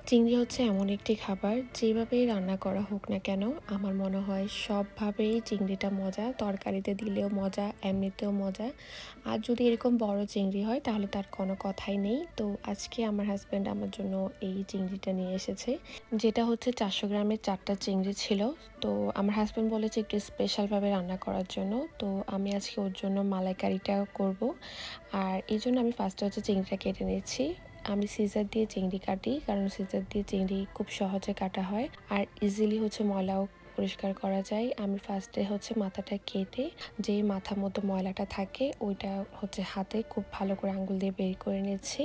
চিংড়ি হচ্ছে এমন একটি খাবার যেভাবেই রান্না করা হোক না কেন আমার মনে হয় সবভাবেই চিংড়িটা মজা, তরকারিতে দিলেও মজা, এমনিতেও মজা। আর যদি এরকম বড় চিংড়ি হয় তাহলে তার কোনো কথাই নেই। তো আজকে আমার হাজব্যান্ড আমার জন্য এই চিংড়িটা নিয়ে এসেছে, যেটা হচ্ছে 400 গ্রামের 4টা চিংড়ি ছিল। তো আমার হাজব্যান্ড বলেছে একটু স্পেশালভাবে রান্না করার জন্য। তো আমি আজকে ওর জন্য মালাইকারিটা করব। আর এই জন্য আমি ফার্স্টে হচ্ছে চিংড়িটা কেটে নিচ্ছি। আমি সিজার দিয়ে চিংড়ি কাটি, কারণ সিজার দিয়ে চিংড়ি খুব সহজে কাটা হয় আর ইজিলি হচ্ছে ময়লাও পরিষ্কার করা যায়। আমি ফার্স্টে হচ্ছে মাথাটা কেটে যে মাথার মতো ময়লাটা থাকে ওইটা হচ্ছে হাতে খুব ভালো করে আঙ্গুল দিয়ে বের করে নিচ্ছি।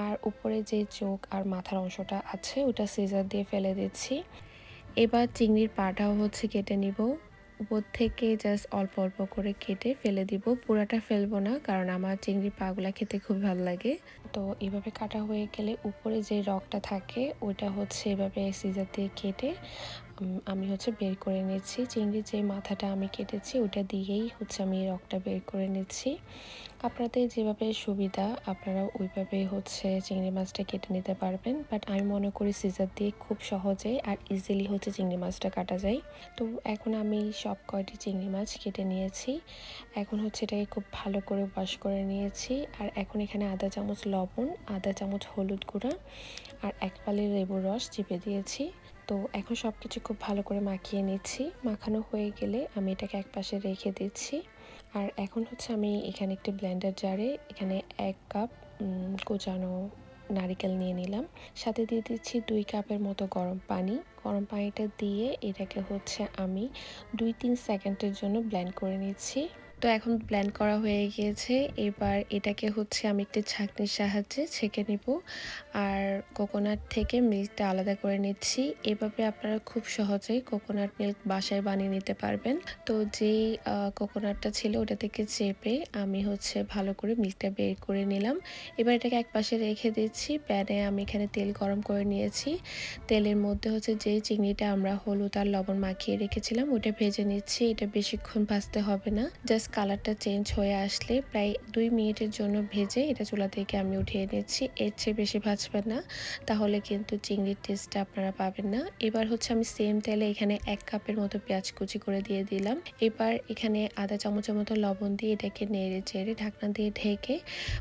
আর উপরে যে চোখ আর মাথার অংশটা আছে ওটা সিজার দিয়ে ফেলে দিচ্ছি। এবার চিংড়ির পাটাও হচ্ছে কেটে নিব। উপর থেকে জাস্ট অল্প অল্প করে কেটে ফেলে দিব, পুরাটা ফেলবো না, কারণ আমার চিংড়ির পাগুলা খেতে খুব ভালো লাগে। তো এভাবে কাটা হয়ে গেলে উপরে যে রগটা থাকে ওইটা হচ্ছে এভাবে সিজার দিয়ে কেটে আমি হচ্ছে বের করে নিচ্ছি। চিংড়ির যে মাথাটা আমি কেটেছি ওটা দিয়েই হচ্ছে আমি রগটা বের করে নিচ্ছি। আপনাদের যেভাবে সুবিধা আপনারা ওইভাবে হচ্ছে চিংড়ি মাছটা কেটে নিতে পারবেন, বাট আমি মনে করি সিজার দিয়ে খুব সহজে আর ইজিলি হচ্ছে চিংড়ি মাছটা কাটা যায়। তো এখন আমি সব কয়টি চিংড়ি মাছ কেটে নিয়েছি। এখন হচ্ছে এটাকে খুব ভালো করে ওয়াশ করে নিয়েছি। আর এখন এখানে আধা চামচ লবণ, আধা চামচ হলুদ গুঁড়া আর এক ফালি লেবুর রস চিপে দিয়েছি। তো এখন সব কিছু খুব ভালো করে মাখিয়ে নিচ্ছি। মাখানো হয়ে গেলে আমি এটাকে এক পাশে রেখে দিচ্ছি। আর এখন হচ্ছে আমি এখানে একটি ব্লেন্ডার জারে এখানে 1 কাপ কোচানো নারিকেল নিয়ে নিলাম। সাথে দিয়ে দিচ্ছি 2 কাপের মতো গরম পানি। গরম পানিটা দিয়ে এটাকে হচ্ছে আমি 2-3 সেকেন্ডের জন্য ব্লেন্ড করে নিচ্ছি। তো এখন ব্লেন্ড করা হয়ে গিয়েছে। এবার এটাকে হচ্ছে আমি একটি ছাঁকনির সাহায্যে ছেঁকে নিব। আর কোকোনাট থেকে মিল্কটা আলাদা করে নিচ্ছি। এভাবে আপনারা খুব সহজেই কোকোনাট মিল্ক বাসায় বানিয়ে নিতে পারবেন। তো যেই কোকোনাটটা ছিল ওটা থেকে চেপে আমি হচ্ছে ভালো করে মিল্কটা বের করে নিলাম। এবার এটাকে এক পাশে রেখে দিচ্ছি। প্যানে আমি এখানে তেল গরম করে নিয়েছি। তেলের মধ্যে হচ্ছে যেই চিংড়িটা আমরা হলুদ আর লবণ মাখিয়ে রেখেছিলাম ওটা ভেজে নিচ্ছি। এটা বেশিক্ষণ ভাজতে হবে না, জাস্ট কালারটা চেঞ্জ হয়ে আসলে প্রায় 2 মিনিটের জন্য ভেজে এটা চুলা থেকে আমি উঠিয়ে নিচ্ছি। এর চেয়ে বেশি ভাজবেন না, তাহলে কিন্তু চিংড়ির টেস্টটা আপনারা পাবেন না। এবার হচ্ছে আমি সেম তেলে এখানে 1 কাপের মতো পেঁয়াজ কুচি করে দিয়ে দিলাম। এবার এখানে আধা চামচের মতো লবণ দিয়ে এটাকে নেড়ে চেড়ে ঢাকনা দিয়ে ঢেকে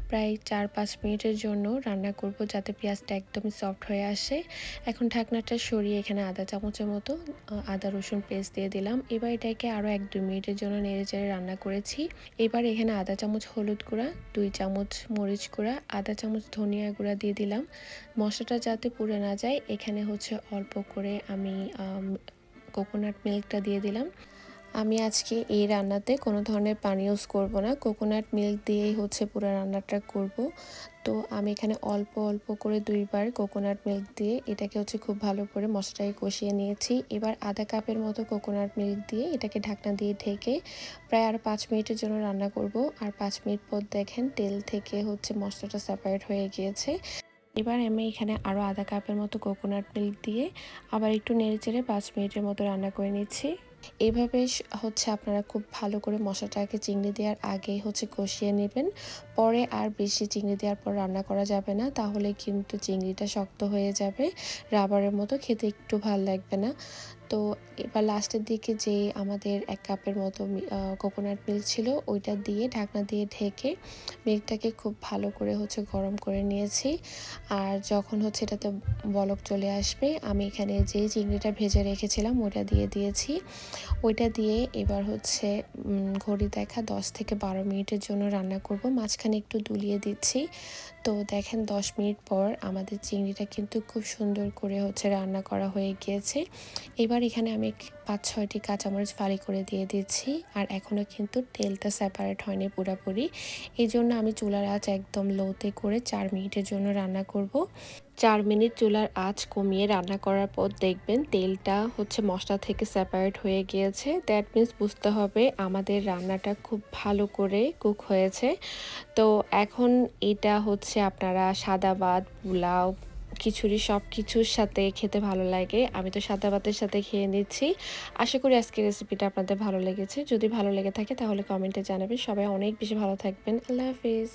প্রায় 4-5 মিনিটের জন্য রান্না করব, যাতে পেঁয়াজটা একদমই সফট হয়ে আসে। এখন ঢাকনাটা সরিয়ে এখানে আধা চামচের মতো আদা রসুন পেস্ট দিয়ে দিলাম। এবার এটাকে আরও 1-2 মিনিটের জন্য নেড়ে চেড়ে রান্না করেছি। এবার এখানে আধা চামচ হলুদ গুঁড়া, 2 চামচ মরিচ গুঁড়া, আধা চামচ ধনিয়া গুঁড়া দিয়ে দিলাম। মশলাটা যাতে পুড়ে না যায় এখানে হচ্ছে অল্প করে আমি কোকোনাট মিল্কটা দিয়ে দিলাম। আমি আজকে এই রান্নাতে কোনো ধরনের পানি ইউজ করব না, কোকোনাট মিল্ক দিয়েই হচ্ছে পুরো রান্নাটা করব। তো আমি এখানে অল্প অল্প করে 2 বার কোকোনাট মিল্ক দিয়ে এটাকে হচ্ছে খুব ভালো করে মশলাটাকে কষিয়ে নিয়েছি। এবার আধা কাপের মতো কোকোনাট মিল্ক দিয়ে এটাকে ঢাকনা দিয়ে ঢেকে প্রায় আরও 5 মিনিটের জন্য রান্না করব। আর 5 মিনিট পর দেখেন তেল থেকে হচ্ছে মশলাটা সেপারেট হয়ে গিয়েছে। এবার আমি এখানে আরও আধা কাপের মতো কোকোনাট মিল্ক দিয়ে আবার একটু নেড়েচেড়ে 5 মিনিটের মতো রান্না করে নিচ্ছি। এইভাবে হচ্ছে আপনারা খুব ভালো করে মশলাটাকে চিংড়ি দেওয়ার আগেই হচ্ছে কষিয়ে নেবেন। পরে আর বেশি চিংড়ি দেওয়ার পর রান্না করা যাবে না, তাহলে কিন্তু চিংড়িটা শক্ত হয়ে যাবে, রাবারের মতো খেতে একটু ভাল লাগবে না। তো এবার লাস্টের দিকে যে আমাদের 1 কাপের মতো কোকোনাট মিল্ক ছিল ওইটা দিয়ে ঢাকনা দিয়ে ঢেকে মিল্কটাকে খুব ভালো করে হচ্ছে গরম করে নিয়েছি। আর যখন হচ্ছে এটাতে বলক চলে আসবে আমি এখানে যে চিংড়িটা ভেজে রেখেছিলাম ওটা দিয়ে দিয়েছি। ওইটা দিয়ে এবার হচ্ছে ঘড়ি দেখা 10 থেকে 12 মিনিটের জন্য রান্না করব। মাঝখানে একটু দুলিয়ে দিচ্ছি। তো দেখেন 10 মিনিট পর আমাদের চিংড়িটা কিন্তু খুব সুন্দর করে হচ্ছে রান্না করা হয়ে গিয়েছে। এবার এখানে আমি 5-6টি কাঁচামরিচ ফালি করে দিয়ে দিচ্ছি। আর এখনও কিন্তু তেলটা সেপারেট হয়নি পুরোপুরি, এই জন্য আমি চুলার আঁচ একদম লোতে করে 4 মিনিটের জন্য রান্না করব। 4 মিনিট চুলার আঁচ কমিয়ে রান্না করার পর দেখবেন তেলটা হচ্ছে মশলা থেকে সেপারেট হয়ে গিয়েছে। দ্যাট মিন্স বুঝতে হবে আমাদের রান্নাটা খুব ভালো করে কুক হয়েছে। তো এখন এটা হচ্ছে আপনারা সাদা ভাত, পোলাও, খিচুড়ি সব কিছুর সাথে খেতে ভালো লাগে। আমি তো সাদা ভাতের সাথে খেয়ে নিচ্ছি। আশা করি আজকের রেসিপিটা আপনাদের ভালো লেগেছে। যদি ভালো লেগে থাকে তাহলে কমেন্টে জানাবেন। সবাই অনেক বেশি ভালো থাকবেন। আল্লাহ হাফিজ।